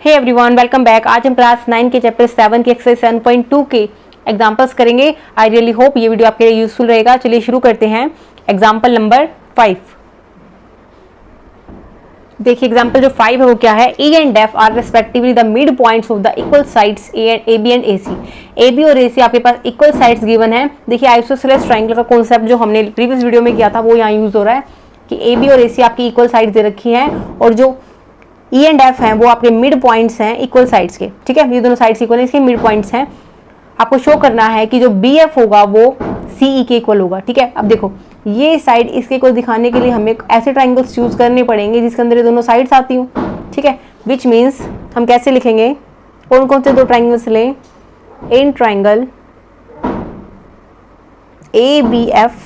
Hey everyone, welcome back. आज हम class 9 के चैप्टर 7 के एक्सरसाइज 7.2 के एग्जांपल्स करेंगे। आई रियली होप ये वीडियो आपके लिए यूजफुल रहेगा। चलिए शुरू करते हैं। Example number 5। देखिए एग्जांपल जो 5 है वो क्या है। E and F are respectively the midpoints of the equal sides AB and AC। AB और AC आपके पास इक्वल साइड्स गिवन है। देखिए आइसोसेलेस ट्रायंगल का कॉन्सेप्ट जो हमने प्रीवियस वीडियो में किया था वो यहाँ यूज हो रहा है कि AB और AC आपकी इक्वल साइड्स दे रखी हैं और जो E एंड F हैं वो आपके मिड पॉइंट्स हैं इक्वल साइड्स के। ठीक है, ये दोनों साइड्स इक्वल हैं, इसके मिड पॉइंट्स हैं। आपको शो करना है कि जो BF होगा वो CE के इक्वल होगा। ठीक है, अब देखो ये साइड इसके इक्वल दिखाने के लिए हमें ऐसे ट्राइंगल्स चूज करने पड़ेंगे जिसके अंदर ये दोनों साइड्स आती हूँ। ठीक है, विच मीन्स हम कैसे लिखेंगे, कौन कौन से दो ट्राइंगल्स लें। In triangle ABF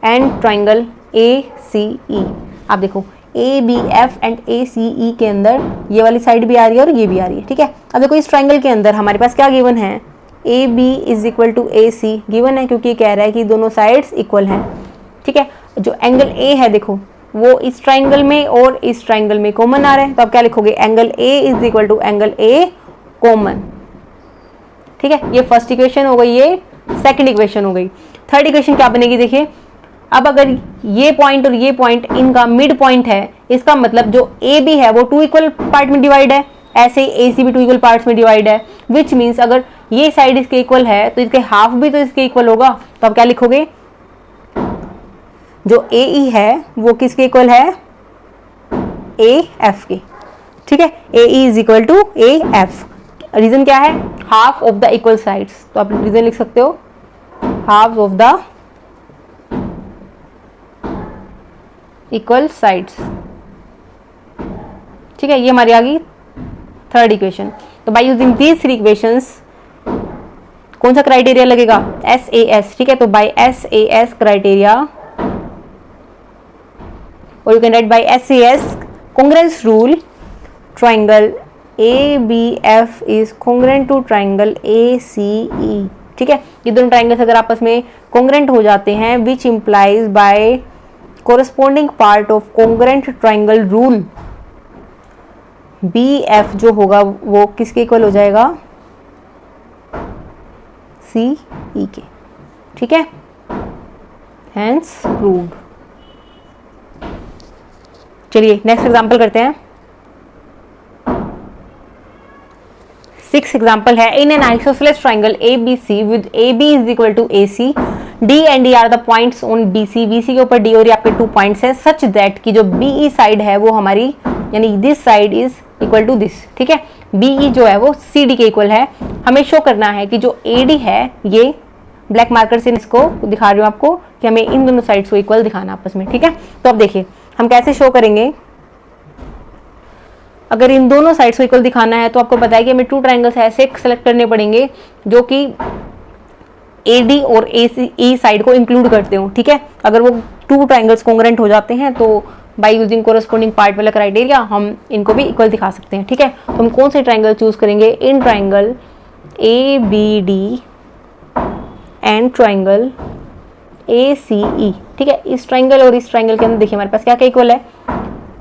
and triangle ACE। आप देखो ABF एंड ACE के अंदर ये वाली साइड भी आ रही है और ये भी आ रही है। ठीक है, अब देखो इस ट्राइंगल के अंदर हमारे पास क्या गिवन है, AB is equal to AC given है क्योंकि कह रहा है कि दोनों साइड्स इक्वल हैं। ठीक है, जो एंगल A है देखो वो इस ट्राइंगल में और इस ट्राइंगल में कॉमन आ रहा है, तो आप क्या लिखोगे, angle A is equal to angle A common. ठीक है, ये फर्स्ट इक्वेशन हो गई, ये सेकंड इक्वेशन हो गई। थर्ड इक्वेशन क्या बनेगी, देखिए अब अगर ये पॉइंट और ये पॉइंट इनका मिड पॉइंट है, इसका मतलब जो AB है वो 2 इक्वल पार्ट में डिवाइड है, ऐसे AC भी 2 इक्वल पार्ट्स में डिवाइड है। विच मीन्स अगर ये साइड इसके इक्वल है तो इसके हाफ भी तो इसके इक्वल होगा, तो आप क्या लिखोगे, जो AE है वो किसके इक्वल है, AF के। ठीक है, AE is equal to AF। Reason क्या है, half of the equal sides, तो आप रीजन लिख सकते हो half of the equal sides. ठीक है, ये हमारी आ गई थर्ड इक्वेशन। तो by using these three equations कौन सा क्राइटेरिया लगेगा, SAS। ठीक है, तो बाय SAS क्राइटेरिया और you can write by SAS congruence rule, triangle ABF is congruent to triangle ACE। ठीक है, ये दोनों ट्राइंगल्स अगर आपस में congruent हो जाते हैं which implies by corresponding part of congruent triangle rule, BF जो होगा वो किसके इक्वल हो जाएगा, CE के। ठीक है, हेंस प्रूव्ड। चलिए नेक्स्ट एग्जांपल करते हैं। 6th एग्जांपल है, in an isosceles triangle ABC with AB is equal to AC, D and D are the points on BC। BC के ऊपर D और आपके 2 पॉइंट्स है, सच दैट कि जो BE साइड है वो हमारी यानी this side is equal to this. ठीक है, BE जो है वो CD के इक्वल है। हमें शो करना है कि जो AD है, ये ब्लैक मार्कर से इसको दिखा रही हूँ आपको कि हमें इन दोनों साइड्स को इक्वल दिखाना आपस में। ठीक है, तो अब देखिए हम कैसे शो करेंगे। अगर इन दोनों साइड्स को इक्वल दिखाना है तो आपको पता है कि हमें 2 ट्राइंगल्स ऐसे सेलेक्ट करने पड़ेंगे जो कि AD और ACE साइड को इंक्लूड करते हो। ठीक है, अगर वो 2 ट्राइंगल्स कॉन्ग्रेंट हो जाते हैं तो बाय यूजिंग कोरस्पॉन्डिंग पार्ट वाला क्राइटेरिया हम इनको भी इक्वल दिखा सकते हैं। ठीक है, तो हम कौन से ट्राइंगल चूज करेंगे, in triangle ABD and triangle ACE। ठीक है, इस ट्राइंगल और इस ट्राइंगल के अंदर देखिए हमारे पास क्या क्या इक्वल है,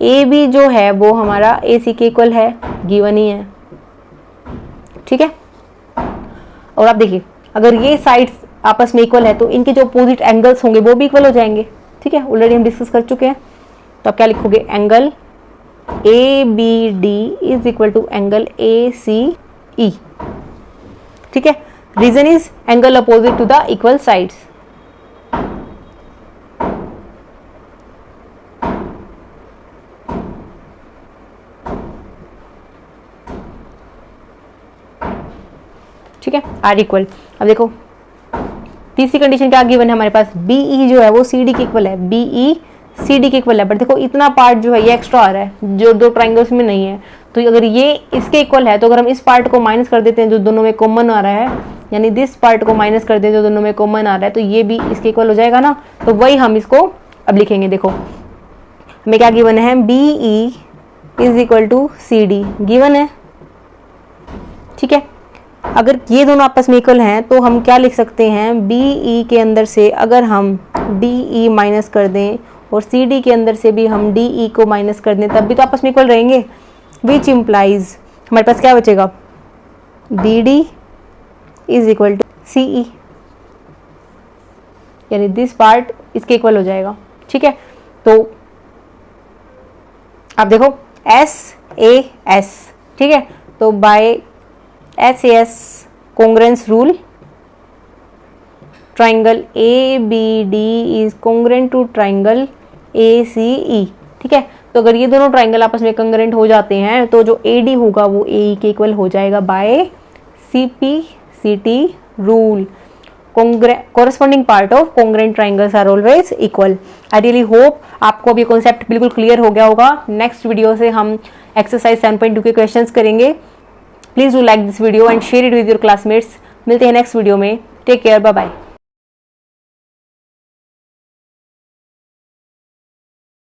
AB जो है वो हमारा AC के इक्वल है, गिवन ही है। ठीक है, और आप देखिए अगर ये साइड्स आपस में इक्वल है तो इनके जो अपोजिट एंगल्स होंगे वो भी इक्वल हो जाएंगे। ठीक है, ऑलरेडी हम डिस्कस कर चुके हैं। तो आप क्या लिखोगे, angle ABD is equal to angle ACE। ठीक है, reason is angle opposite to the equal sides. ठीक है, आर इक्वल। अब देखो तीसरी कंडीशन क्या गिवन है हमारे पास, BE जो है वो CD के इक्वल है, BE CD के इक्वल है। बट देखो इतना पार्ट जो है ये एक्स्ट्रा आ रहा है जो 2 ट्राइंगल्स में नहीं है, तो अगर ये इसके इक्वल है तो अगर हम इस पार्ट को माइनस कर देते हैं जो दोनों में कॉमन आ रहा है, यानी दिस पार्ट को माइनस कर देते हैं जो दोनों में कॉमन आ रहा है, तो ये भी इसके इक्वल हो जाएगा ना। तो वही हम इसको अब लिखेंगे। देखो हमें क्या गिवन है, BE is equal to CD given है। ठीक है, अगर ये दोनों आपस में इक्वल हैं तो हम क्या लिख सकते हैं, BE के अंदर से अगर हम DE माइनस कर दें और CD के अंदर से भी हम DE को माइनस कर दें तब भी तो आपस में इक्वल रहेंगे। विच इम्प्लाइज हमारे पास क्या बचेगा, B D is equal to C E, यानी दिस पार्ट इसके इक्वल हो जाएगा। ठीक है, तो आप देखो एस ए एस, ठीक है, तो by S A S congruence rule triangle A B D is congruent to triangle A C E. ठीक है, तो अगर ये दोनों ट्राइंगल आपस में कंग्रेंट हो जाते हैं तो जो ए डी होगा वो ए ई के इक्वल हो जाएगा by C P C T rule. corresponding part of congruent triangles are always equal। I really hope आपको अब ये कॉन्सेप्ट बिल्कुल क्लियर हो गया होगा। नेक्स्ट वीडियो से हम एक्सरसाइज 7.2 के क्वेश्चंस करेंगे। Please do like this video and share it with your classmates. मिलते हैं नेक्स्ट वीडियो में। Take care, bye bye.